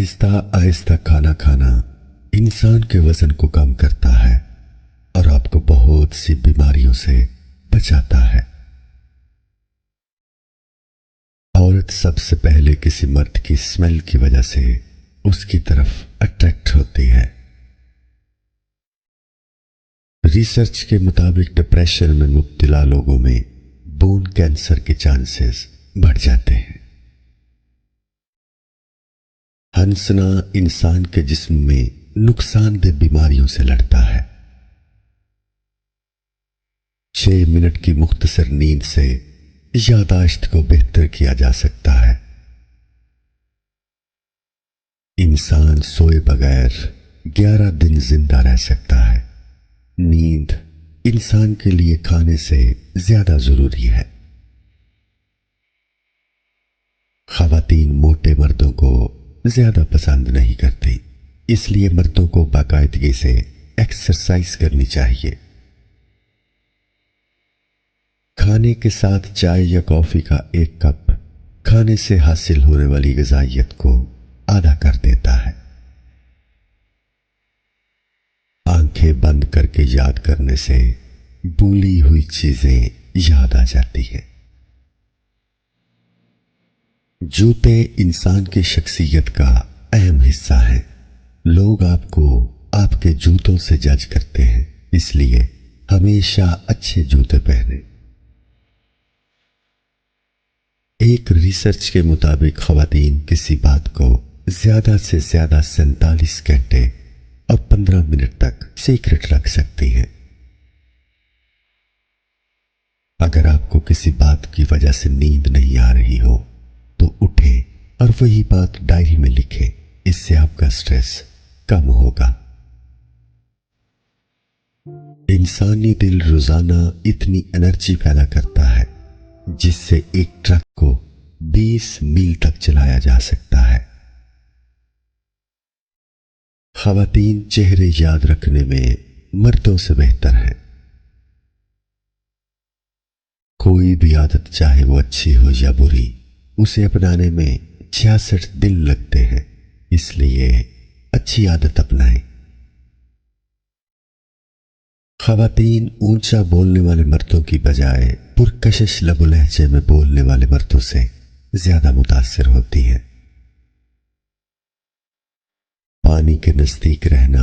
آہستہ آہستہ کھانا کھانا انسان کے وزن کو کم کرتا ہے اور آپ کو بہت سی بیماریوں سے بچاتا ہے۔ عورت سب سے پہلے کسی مرد کی اسمیل کی وجہ سے اس کی طرف اٹریکٹ ہوتی ہے۔ ریسرچ کے مطابق ڈپریشن میں مبتلا لوگوں میں بون کینسر کے چانسز بڑھ جاتے ہیں۔ ہنسنا انسان کے جسم میں نقصان دہ بیماریوں سے لڑتا ہے۔ 6 منٹ کی مختصر نیند سے یادداشت کو بہتر کیا جا سکتا ہے۔ انسان سوئے بغیر 11 دن زندہ رہ سکتا ہے۔ نیند انسان کے لیے کھانے سے زیادہ ضروری ہے۔ خواتین موٹے مردوں کو زیادہ پسند نہیں کرتی، اس لیے مردوں کو باقاعدگی سے ایکسرسائز کرنی چاہیے۔ کھانے کے ساتھ چائے یا کافی کا 1 کپ کھانے سے حاصل ہونے والی غذائیت کو آدھا کر دیتا ہے۔ آنکھیں بند کر کے یاد کرنے سے بھولی ہوئی چیزیں یاد آ جاتی ہیں۔ جوتے انسان کی شخصیت کا اہم حصہ ہیں۔ لوگ آپ کو آپ کے جوتوں سے جج کرتے ہیں، اس لیے ہمیشہ اچھے جوتے پہنیں۔ ایک ریسرچ کے مطابق خواتین کسی بات کو زیادہ سے زیادہ 47 گھنٹے اور 15 منٹ تک سیکرٹ رکھ سکتی ہیں۔ اگر آپ کو کسی بات کی وجہ سے نیند نہیں آ رہی ہو تو اٹھیں اور وہی بات ڈائری میں لکھیں، اس سے آپ کا سٹریس کم ہوگا۔ انسانی دل روزانہ اتنی انرجی پیدا کرتا ہے جس سے ایک ٹرک کو 20 میل تک چلایا جا سکتا ہے۔ خواتین چہرے یاد رکھنے میں مردوں سے بہتر ہیں۔ کوئی بھی عادت چاہے وہ اچھی ہو یا بری، اسے اپنانے میں 66 دن لگتے ہیں، اس لیے اچھی عادت اپنائیں۔ خواتین اونچا بولنے والے مردوں کی بجائے پرکشش لب و لہجے میں بولنے والے مردوں سے زیادہ متاثر ہوتی ہیں۔ پانی کے نزدیک رہنا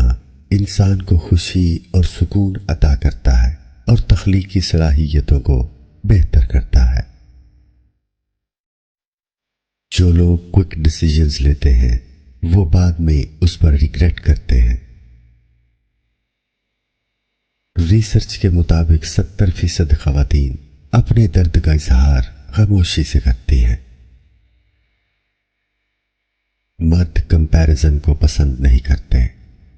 انسان کو خوشی اور سکون عطا کرتا ہے اور تخلیقی صلاحیتوں کو بہتر کرتا ہے۔ جو لوگ کوئک ڈیسیژنز لیتے ہیں وہ بعد میں اس پر ریگریٹ کرتے ہیں۔ ریسرچ کے مطابق 70% خواتین اپنے درد کا اظہار خاموشی سے کرتی ہیں۔ مرد کمپیرزن کو پسند نہیں کرتے،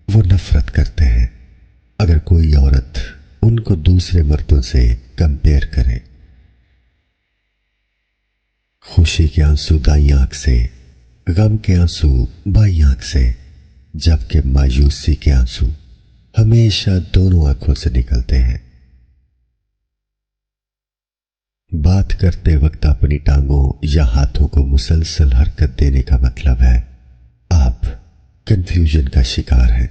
وہ نفرت کرتے ہیں۔ اگر کوئی عورت ان کو دوسرے مردوں سے کمپیئر کرے، خوشی کے آنسو دائیں آنکھ سے، غم کے آنسو بائیں آنکھ سے، جبکہ مایوسی کے آنسو ہمیشہ دونوں آنکھوں سے نکلتے ہیں۔ بات کرتے وقت اپنی ٹانگوں یا ہاتھوں کو مسلسل حرکت دینے کا مطلب ہے آپ کنفیوژن کا شکار ہیں۔